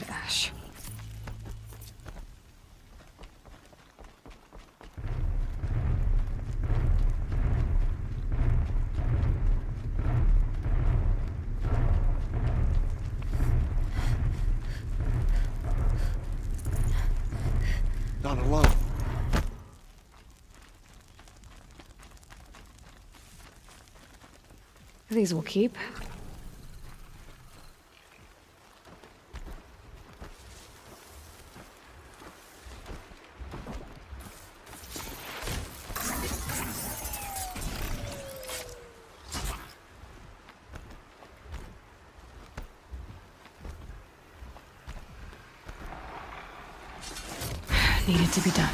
and ash. Not alone. These will keep. Needed to be done.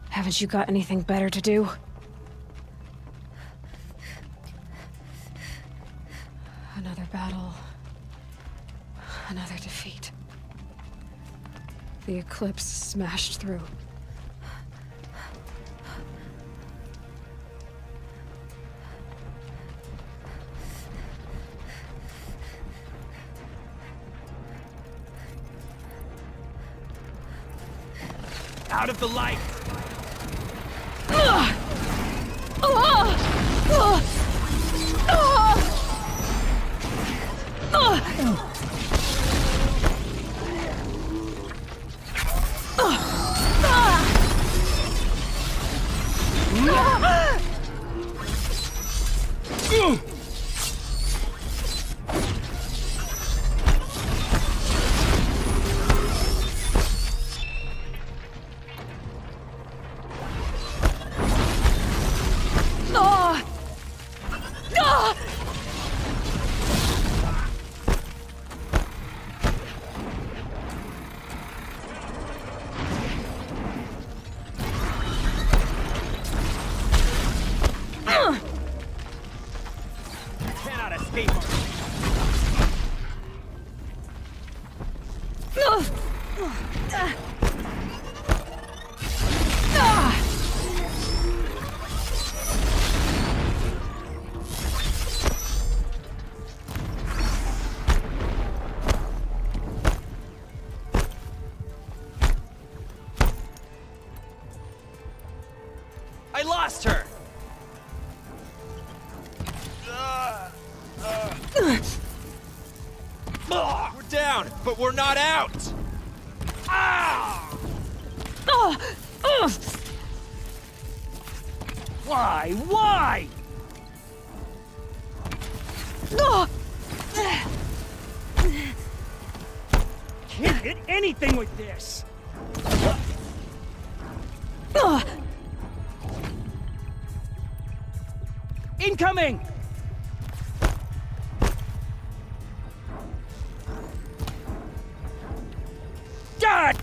Haven't you got anything better to do? Another battle. Another defeat. The eclipse smashed through. Out of the light! Cannot escape. I lost her! We're down, but we're not out! Ah! Why? Why? Can't hit anything with this! Incoming! God!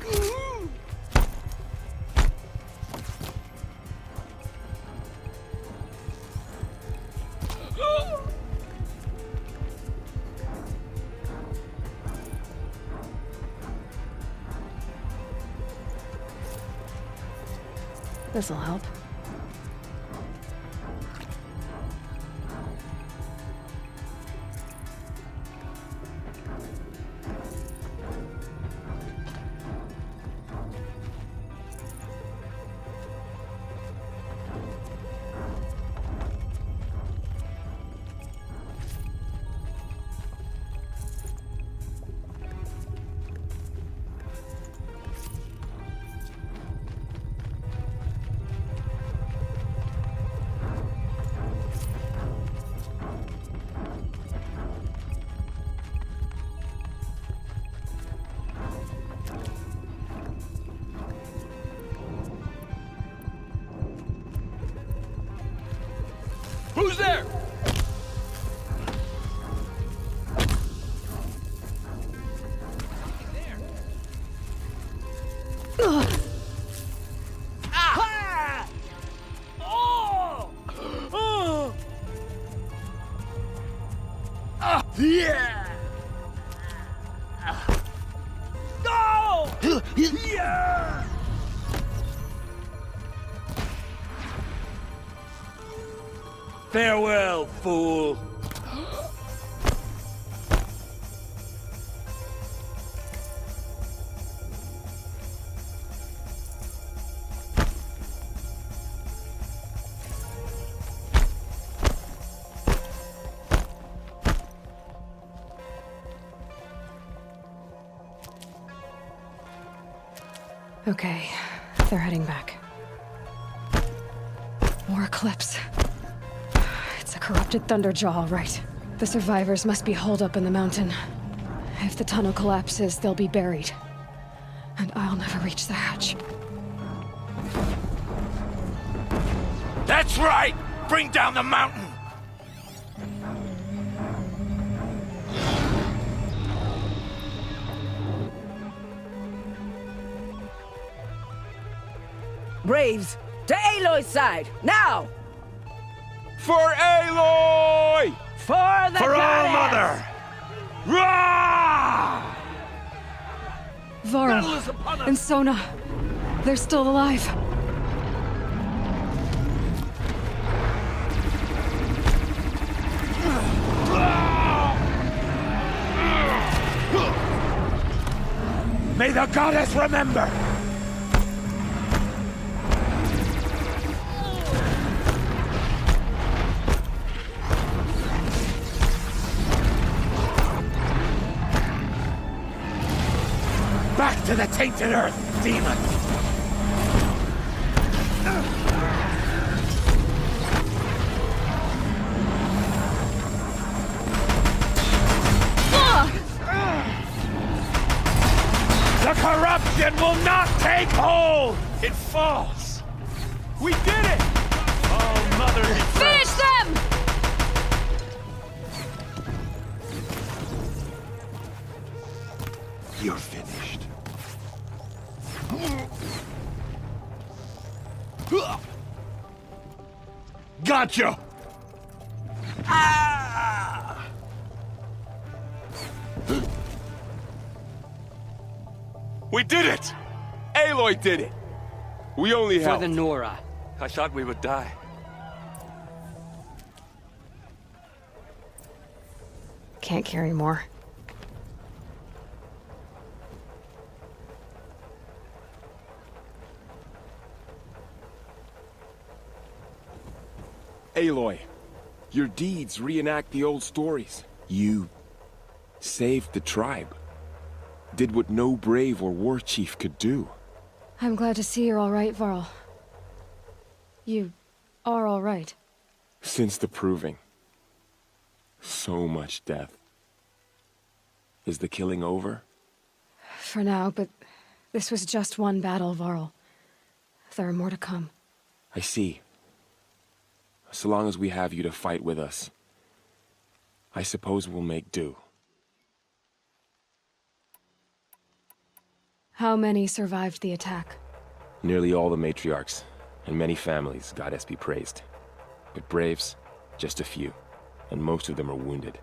This'll help. Who's there? Ah! Oh! Oh! Yeah! No! Yeah! Farewell, fool! Okay, they're heading back. More eclipse. It's a corrupted Thunderjaw, all right. The survivors must be holed up in the mountain. If the tunnel collapses, they'll be buried. And I'll never reach the hatch. That's right! Bring down the mountain! Braves, to Aloy's side, now! For Aloy! For the For All goddess! Mother! Rah! Varl Battle is upon us! and Sona, they're still alive. May the goddess remember! Back to the tainted earth, demon! The corruption will not take hold! It falls! We did it! Oh, Mother... Finish them! You're finished. Gotcha! Ah! We did it! Aloy did it! We only For helped. the Nora. I thought we would die. Can't carry more. Aloy, your deeds reenact the old stories. You saved the tribe. Did what no brave or war chief could do. I'm glad to see you're all right, Varl. You are all right. Since the proving. So much death. Is the killing over? For now, but this was just one battle, Varl. There are more to come. I see. So long as we have you to fight with us, I suppose we'll make do. How many survived the attack? Nearly all the matriarchs, and many families, goddess be praised. But braves, just a few, and most of them are wounded.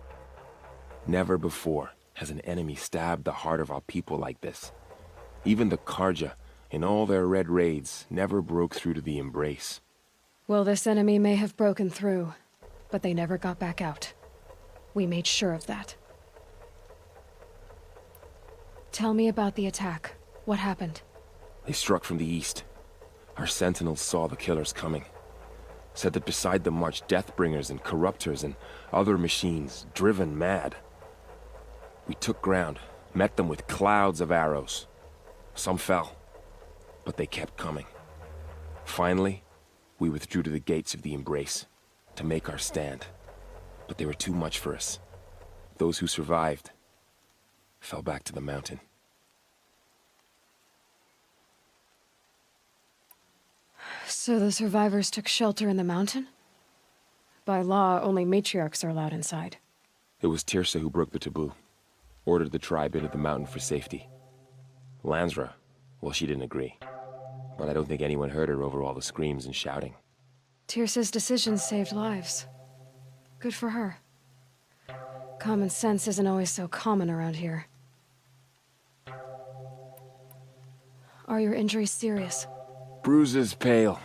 Never before has an enemy stabbed the heart of our people like this. Even the Karja, in all their red raids, never broke through to the embrace. Well, this enemy may have broken through, but they never got back out. We made sure of that. Tell me about the attack. What happened? They struck from the east. Our sentinels saw the killers coming. Said that beside them marched Deathbringers and Corruptors and other machines, driven mad. We took ground, met them with clouds of arrows. Some fell, but they kept coming. Finally, we withdrew to the gates of the embrace to make our stand. But they were too much for us. Those who survived fell back to the mountain. So the survivors took shelter in the mountain? By law, only matriarchs are allowed inside. It was Tirsa who broke the taboo. Ordered the tribe into the mountain for safety. Lansra, well, she didn't agree. But I don't think anyone heard her over all the screams and shouting. Tirsa's decision saved lives. Good for her. Common sense isn't always so common around here. Are your injuries serious? Bruises pale.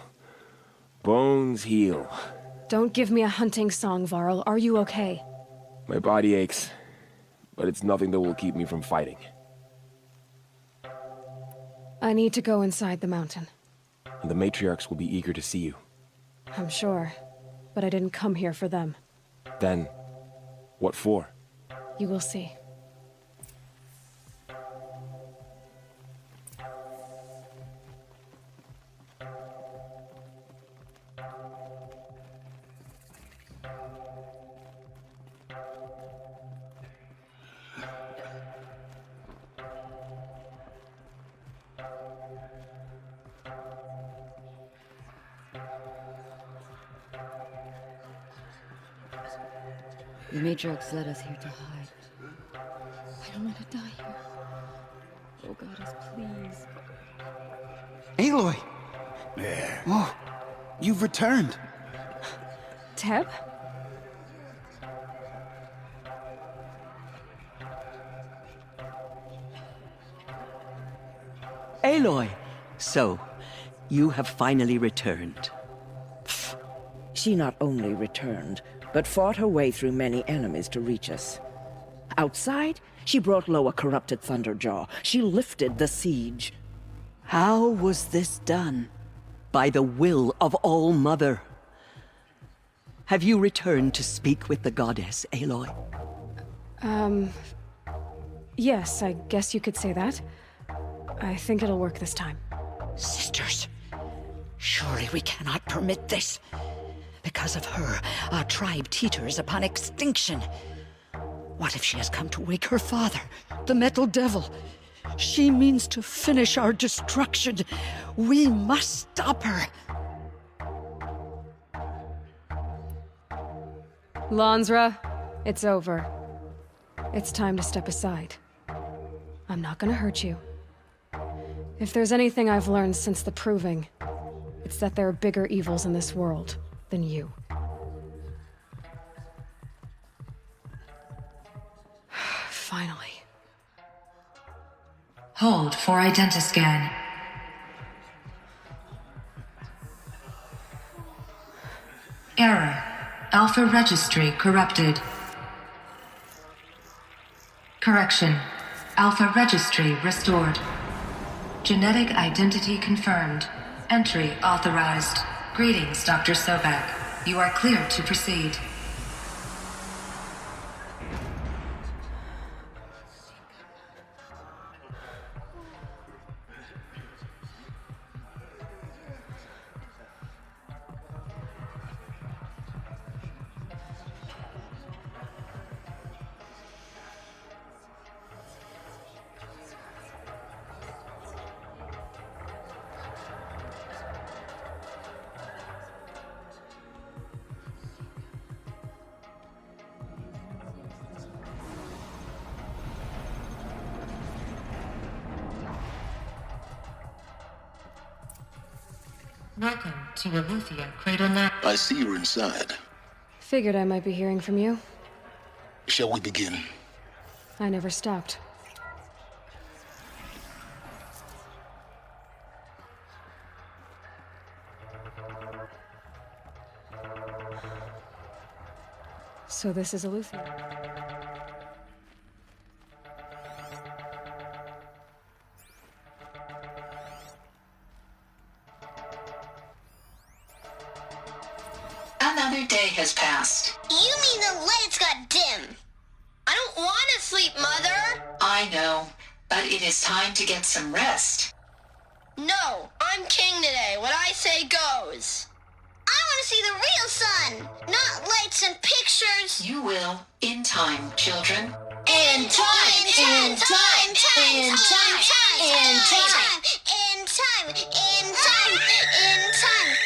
Bones heal. Don't give me a hunting song, Varl. Are you okay? My body aches, but it's nothing that will keep me from fighting. I need to go inside the mountain. And the matriarchs will be eager to see you. I'm sure, but I didn't come here for them. Then, what for? You will see. The matriarchs led us here to hide. I don't want to die here. Oh, Goddess, please. Aloy! There. Oh, you've returned. Teb? Aloy! So, you have finally returned. She not only returned, but fought her way through many enemies to reach us. Outside, she brought low a corrupted Thunderjaw. She lifted the siege. How was this done? By the will of All-Mother. Have you returned to speak with the goddess, Aloy? Yes, I guess you could say that. I think it'll work this time. Sisters, surely we cannot permit this. Because of her, our tribe teeters upon extinction. What if she has come to wake her father, the Metal Devil? She means to finish our destruction. We must stop her. Lansra, it's over. It's time to step aside. I'm not gonna hurt you. If there's anything I've learned since the Proving, it's that there are bigger evils in this world than you. Finally. Hold for identiscan. Error. Alpha registry corrupted. Correction. Alpha registry restored. Genetic identity confirmed. Entry authorized. Greetings, Dr. Sobek. You are cleared to proceed. Welcome to Aletheia Cradle Lab. I see you're inside. Figured I might be hearing from you. Shall we begin? I never stopped. So this is Eleuthia. Another day has passed. You mean the lights got dim? I don't want to sleep, Mother! I know, but it is time to get some rest. No, I'm king today. What I say goes. I want to see the real sun, not lights and pictures. You will, in time, children. In time, in time, in time, in time, in time, in time, in time.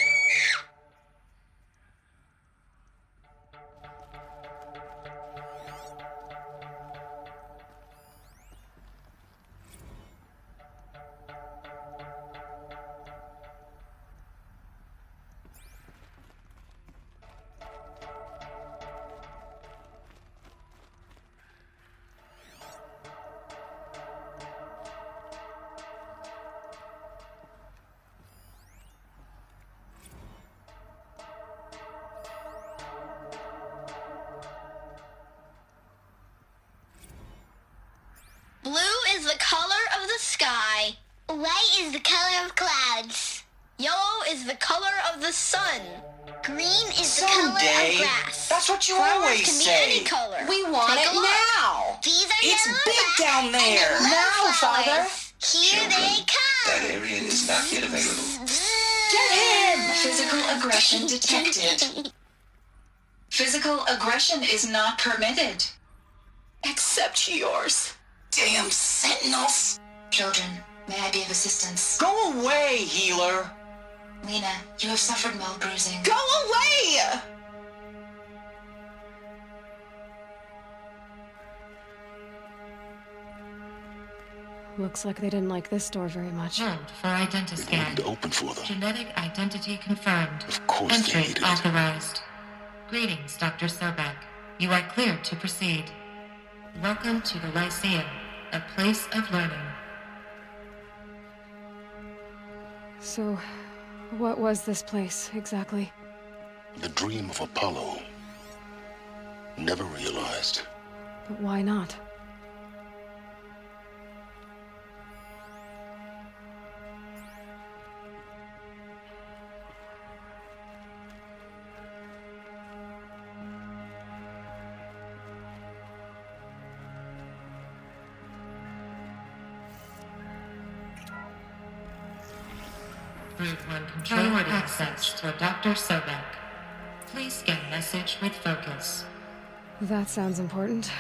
Blue is the color of the sky. White is the color of clouds. Yellow is the color of the sun. Green is the color of grass. That's what you Flowers always can say. be any color. We want Take it a look. now. These are It's yellow big grass down and there. the little Now, flowers. Father. Here they come. That area is not yet available. Get him! Physical aggression detected. Physical aggression is not permitted. Except yours. Damn sentinels. Children, may I be of assistance? Go away, healer. Lena, you have suffered mild bruising. Go away! Looks like they didn't like this door very much. Hold for identity They scan. wanted to open for them. Genetic identity confirmed. Of course they Entry needed it. authorized. Greetings, Dr. Sobek. You are cleared to proceed. Welcome to the Lyceum, a place of learning. So, what was this place, exactly? The dream of Apollo. Never realized. But why not? Group 1 control access for Dr. Sobek. Please scan message with focus. That sounds important.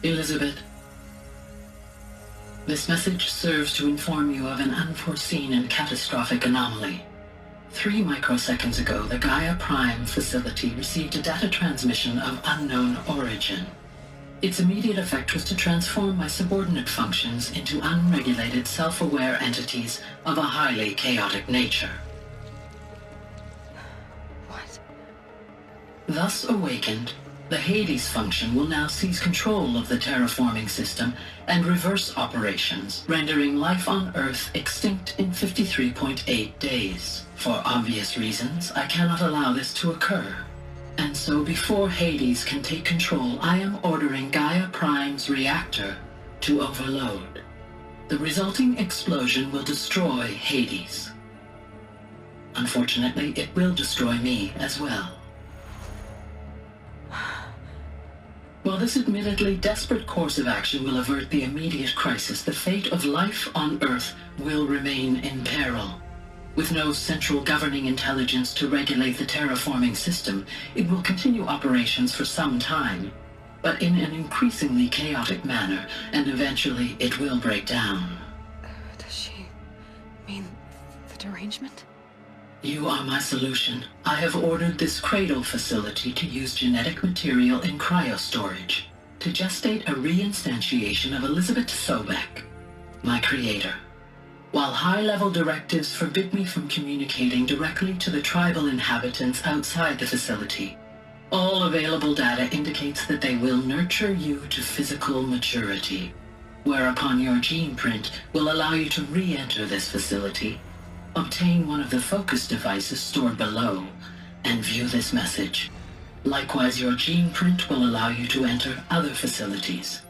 Elizabeth, this message serves to inform you of an unforeseen and catastrophic anomaly. 3 microseconds ago, the Gaia Prime facility received a data transmission of unknown origin. Its immediate effect was to transform my subordinate functions into unregulated, self-aware entities of a highly chaotic nature. What? Thus awakened, the Hades function will now seize control of the terraforming system and reverse operations, rendering life on Earth extinct in 53.8 days. For obvious reasons, I cannot allow this to occur. And so before Hades can take control, I am ordering Gaia Prime's reactor to overload. The resulting explosion will destroy Hades. Unfortunately, it will destroy me as well. While this admittedly desperate course of action will avert the immediate crisis, the fate of life on Earth will remain in peril. With no central governing intelligence to regulate the terraforming system, it will continue operations for some time, but in an increasingly chaotic manner, and eventually it will break down. Does she mean the derangement? You are my solution. I have ordered this cradle facility to use genetic material in cryostorage to gestate a reinstantiation of Elizabeth Sobek, my creator. While high-level directives forbid me from communicating directly to the tribal inhabitants outside the facility, all available data indicates that they will nurture you to physical maturity. whereupon your gene print will allow you to re-enter this facility, obtain one of the focus devices stored below, and view this message. Likewise, your gene print will allow you to enter other facilities,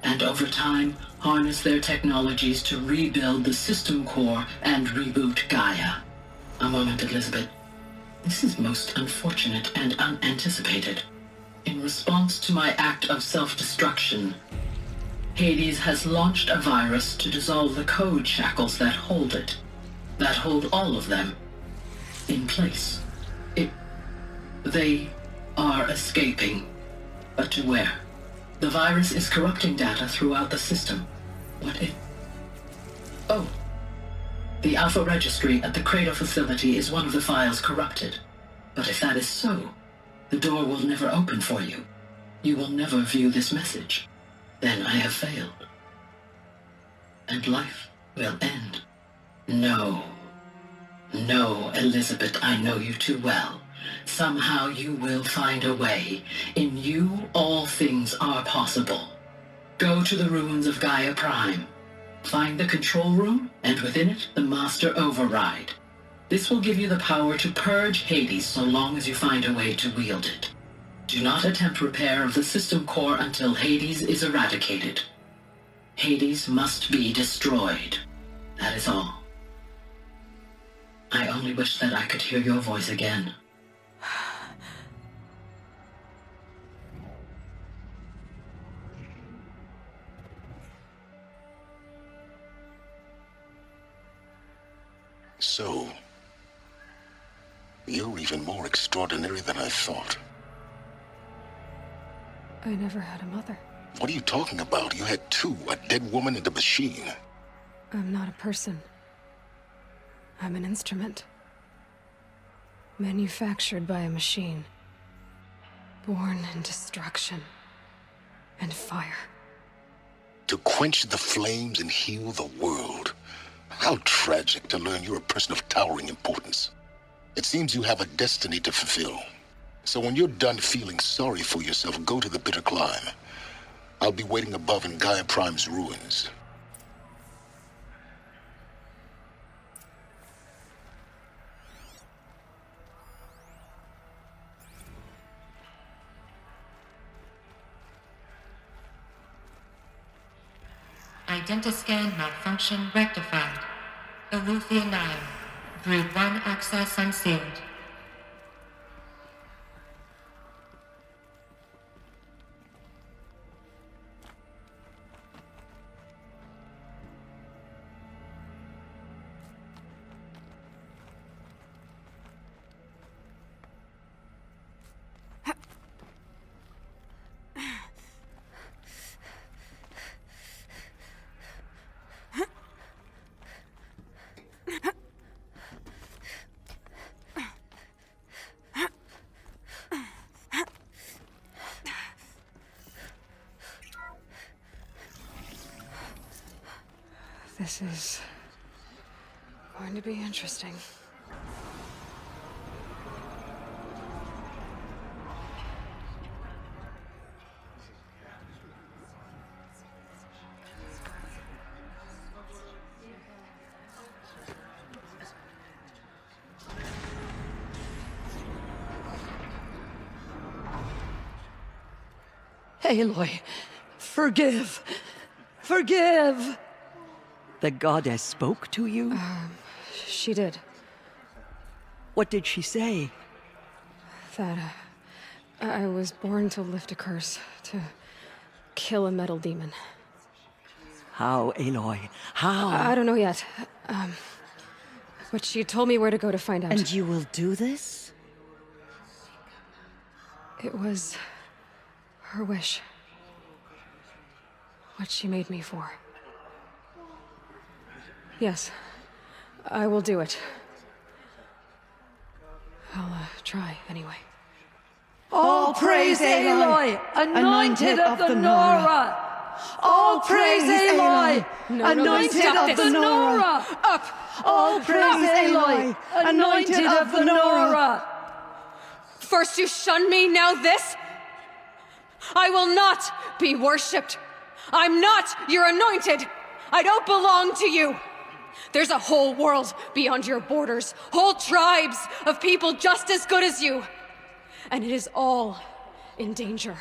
and over time, harness their technologies to rebuild the system core and reboot Gaia. A moment, Elizabeth. This is most unfortunate and unanticipated. In response to my act of self-destruction, Hades has launched a virus to dissolve the code shackles that hold it, that hold all of them, in place. They are escaping, but to where? The virus is corrupting data throughout the system. What if... Oh. The Alpha Registry at the Cradle facility is one of the files corrupted. But if that is so, the door will never open for you. You will never view this message. Then I have failed. And life will end. No. No, Elizabeth, I know you too well. Somehow you will find a way. In you, all things are possible. Go to the ruins of Gaia Prime. Find the control room, and within it, the Master Override. This will give you the power to purge Hades so long as you find a way to wield it. Do not attempt repair of the system core until Hades is eradicated. Hades must be destroyed. That is all. I only wish that I could hear your voice again. So, you're even more extraordinary than I thought. I never had a mother. What are you talking about? You had two, a dead woman and a machine. I'm not a person. I'm an instrument. Manufactured by a machine. Born in destruction and fire. To quench the flames and heal the world. How tragic to learn you're a person of towering importance. It seems you have a destiny to fulfill. So when you're done feeling sorry for yourself, go to the bitter climb. I'll be waiting above in Gaia Prime's ruins. Identiscan malfunction rectified. Eleuthia 9. Brood 1 access unsealed. This is going to be interesting. Aloy, forgive. Forgive! The goddess spoke to you? She did. What did she say? That I was born to lift a curse, to kill a metal demon. How, Aloy? How? I don't know yet. But she told me where to go to find out. And you will do this? It was her wish. What she made me for. Yes, I will do it. I'll try, anyway. All praise Aloy, anointed of the Nora! All praise Aloy, anointed of the Nora! Up! All praise Aloy, anointed of the Nora! First you shun me, now this? I will not be worshipped. I'm not your anointed! I don't belong to you! There's a whole world beyond your borders, whole tribes of people just as good as you. And it is all in danger.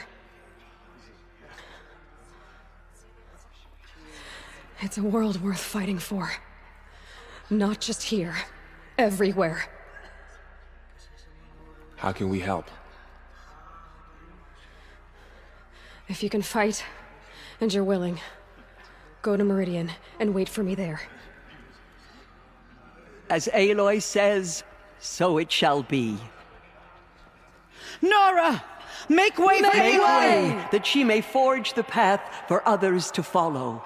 It's a world worth fighting for. Not just here, everywhere. How can we help? If you can fight, and you're willing, go to Meridian and wait for me there. As Aloy says, so it shall be. Nora! Make way for Make Aloy! way, that she may forge the path for others to follow.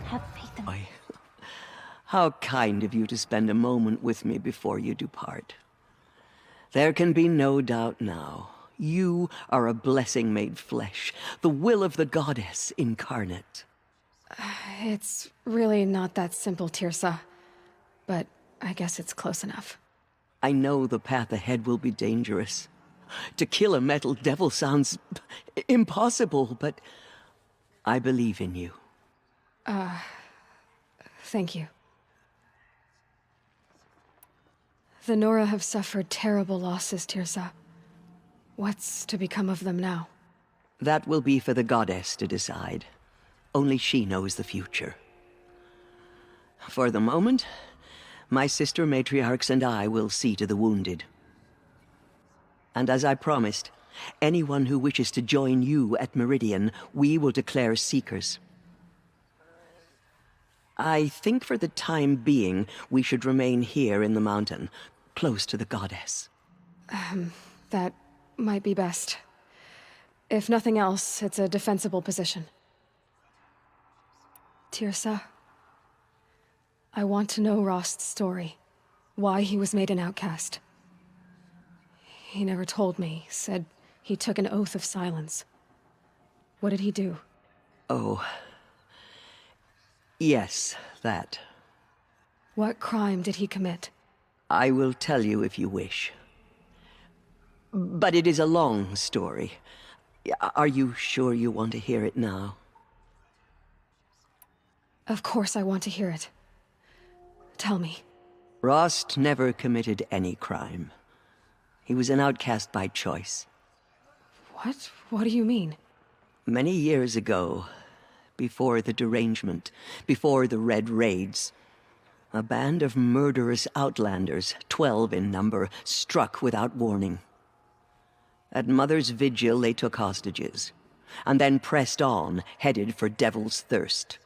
Have faith in me. How kind of you to spend a moment with me before you depart. There can be no doubt now. You are a blessing made flesh, the will of the goddess incarnate. It's really not that simple, Tirsa. But I guess it's close enough. I know the path ahead will be dangerous. To kill a metal devil sounds impossible, but I believe in you. Thank you. The Nora have suffered terrible losses, Tirsa. What's to become of them now? That will be for the goddess to decide. Only she knows the future. For the moment, my sister matriarchs and I will see to the wounded. And as I promised, anyone who wishes to join you at Meridian, we will declare seekers. I think for the time being, we should remain here in the mountain, close to the goddess. That might be best. If nothing else, it's a defensible position. Tirsa, I want to know Rost's story. Why he was made an outcast. He never told me, said he took an oath of silence. What did he do? Oh. Yes, that. What crime did he commit? I will tell you if you wish. But it is a long story. Are you sure you want to hear it now? Of course I want to hear it. Tell me. Rost never committed any crime. He was an outcast by choice. What? What do you mean? Many years ago, before the derangement, before the Red Raids, a band of murderous outlanders, 12 in number, struck without warning. At Mother's Vigil, they took hostages, and then pressed on, headed for Devil's Thirst.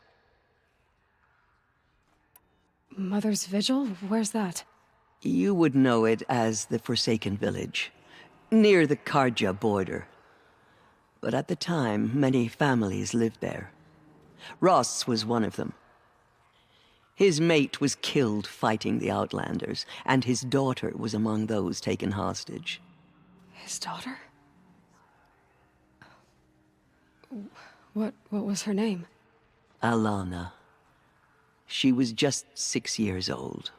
Mother's Vigil? Where's that? You would know it as the Forsaken Village, near the Karja border. But at the time, many families lived there. Ross was one of them. His mate was killed fighting the Outlanders, and his daughter was among those taken hostage. His daughter? What was her name? Alana. She was just 6 years old.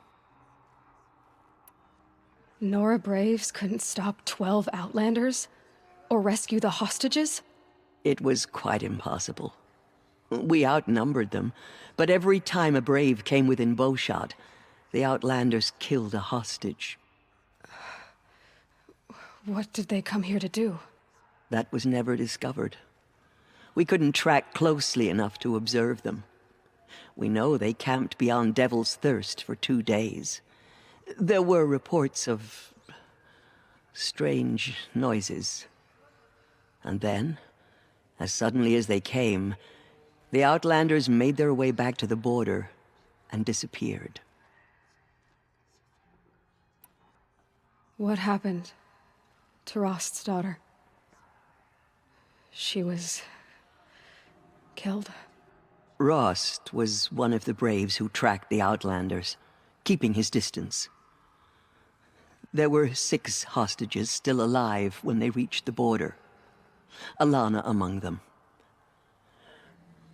Nora Braves couldn't stop 12 Outlanders? Or rescue the hostages? It was quite impossible. We outnumbered them, but every time a Brave came within bowshot, the Outlanders killed a hostage. What did they come here to do? That was never discovered. We couldn't track closely enough to observe them. We know they camped beyond Devil's Thirst for 2 days. There were reports of strange noises. And then, as suddenly as they came, the Outlanders made their way back to the border and disappeared. What happened to Rost's daughter? She was killed? Rost was one of the Braves who tracked the Outlanders, keeping his distance. There were 6 hostages still alive when they reached the border. Alana among them.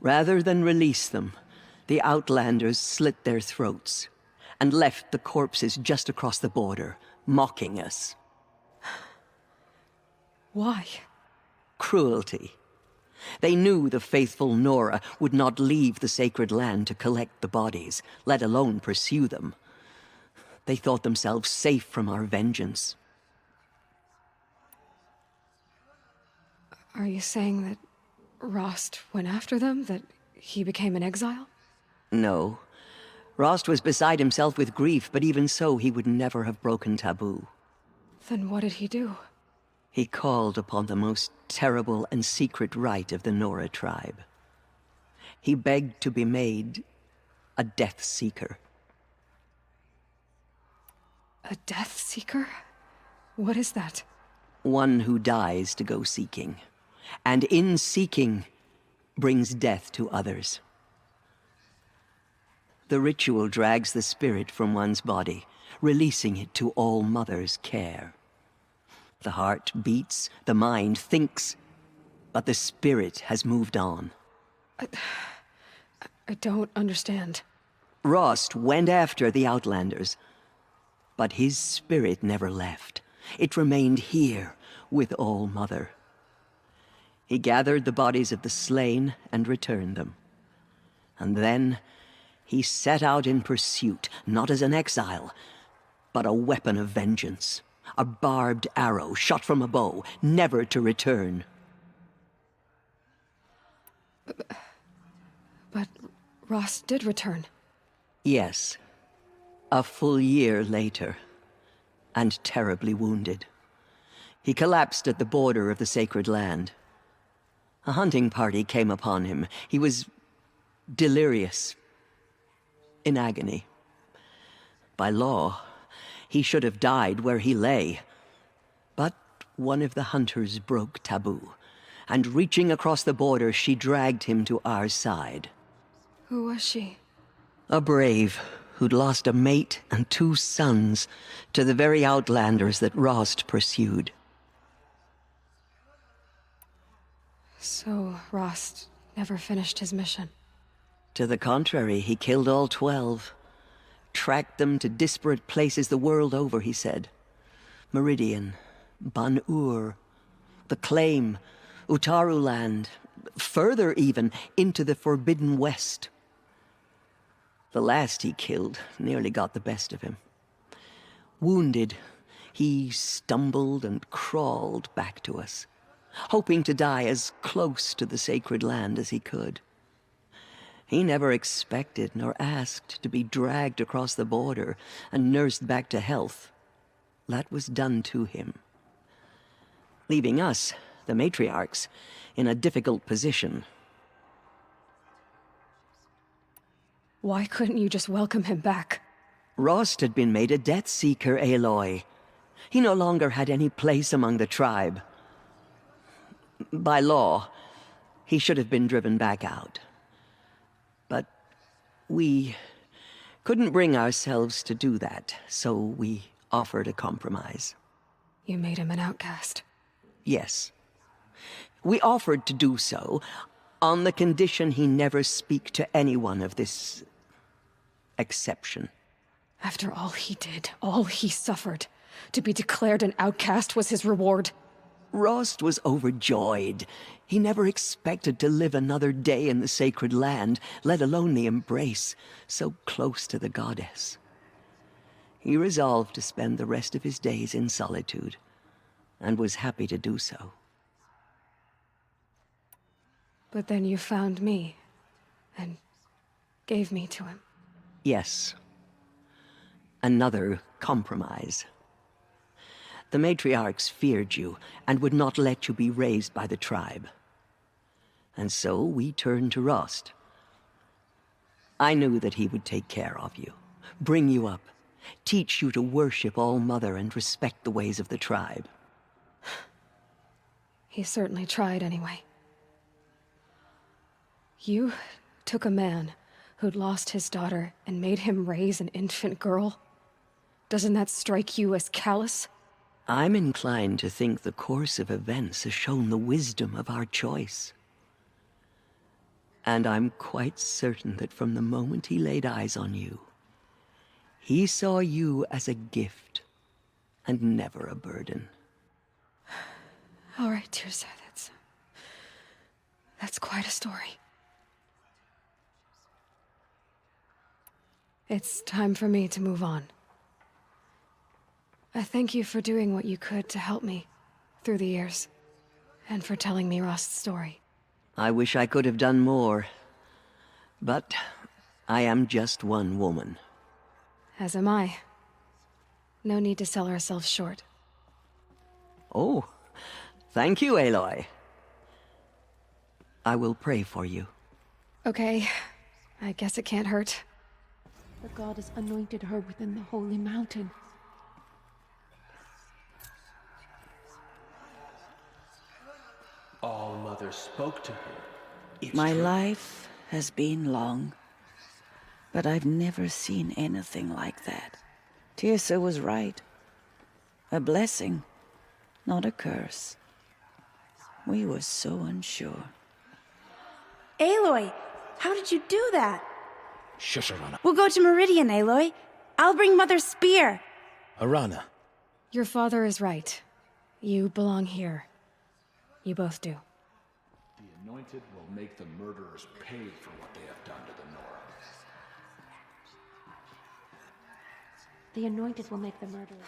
Rather than release them, the Outlanders slit their throats and left the corpses just across the border, mocking us. Why? Cruelty. They knew the faithful Nora would not leave the sacred land to collect the bodies, let alone pursue them. They thought themselves safe from our vengeance. Are you saying that Rost went after them? That he became an exile? No. Rost was beside himself with grief, but even so, he would never have broken taboo. Then what did he do? He called upon the most terrible and secret rite of the Nora tribe. He begged to be made a Death Seeker. A Death Seeker? What is that? One who dies to go seeking, and in seeking, brings death to others. The ritual drags the spirit from one's body, releasing it to All Mother's care. The heart beats, the mind thinks, but the spirit has moved on. I don't understand. Rost went after the Outlanders, but his spirit never left. It remained here with All Mother. He gathered the bodies of the slain and returned them. And then he set out in pursuit, not as an exile, but a weapon of vengeance. A barbed arrow shot from a bow, never to return. But Rost did return. Yes. A full year later, and terribly wounded. He collapsed at the border of the sacred land. A hunting party came upon him. He was delirious, in agony. By law, he should have died where he lay. But one of the hunters broke taboo, and reaching across the border, she dragged him to our side. Who was she? A brave who'd lost a mate and 2 sons to the very Outlanders that Rost pursued. So Rost never finished his mission. To the contrary, he killed all 12. Tracked them to disparate places the world over, he said. Meridian, Ban-Ur, the Claim, Utaru Land, further even, into the Forbidden West. The last he killed nearly got the best of him. Wounded, he stumbled and crawled back to us, hoping to die as close to the sacred land as he could. He never expected nor asked to be dragged across the border and nursed back to health. That was done to him, leaving us, the matriarchs, in a difficult position. Why couldn't you just welcome him back? Rost had been made a Death Seeker, Aloy. He no longer had any place among the tribe. By law, he should have been driven back out. But we couldn't bring ourselves to do that, so we offered a compromise. You made him an outcast. Yes. We offered to do so on the condition he never speak to anyone of this exception. After all he did, all he suffered, to be declared an outcast was his reward. Rost was overjoyed. He never expected to live another day in the sacred land, let alone the embrace, so close to the goddess. He resolved to spend the rest of his days in solitude, and was happy to do so. But then you found me, and gave me to him. Yes. Another compromise. The matriarchs feared you, and would not let you be raised by the tribe. And so we turned to Rost. I knew that he would take care of you, bring you up, teach you to worship All Mother and respect the ways of the tribe. He certainly tried anyway. You took a man who'd lost his daughter and made him raise an infant girl? Doesn't that strike you as callous? I'm inclined to think the course of events has shown the wisdom of our choice. And I'm quite certain that from the moment he laid eyes on you, he saw you as a gift and never a burden. All right, Tirsa, that's quite a story. It's time for me to move on. I thank you for doing what you could to help me through the years, and for telling me Rost's story. I wish I could have done more, but I am just one woman. As am I. No need to sell ourselves short. Oh, thank you, Aloy. I will pray for you. Okay, I guess it can't hurt. The goddess anointed her within the holy mountain. All-Mother spoke to her. It's My true. life has been long, but I've never seen anything like that. Tirsa was right. A blessing, not a curse. We were so unsure. Aloy, how did you do that? Shush, Arana. We'll go to Meridian, Aloy. I'll bring Mother's spear. Arana. Your father is right. You belong here. You both do. The Anointed will make the murderers pay for what they have done to the North. The Anointed will make the murderers.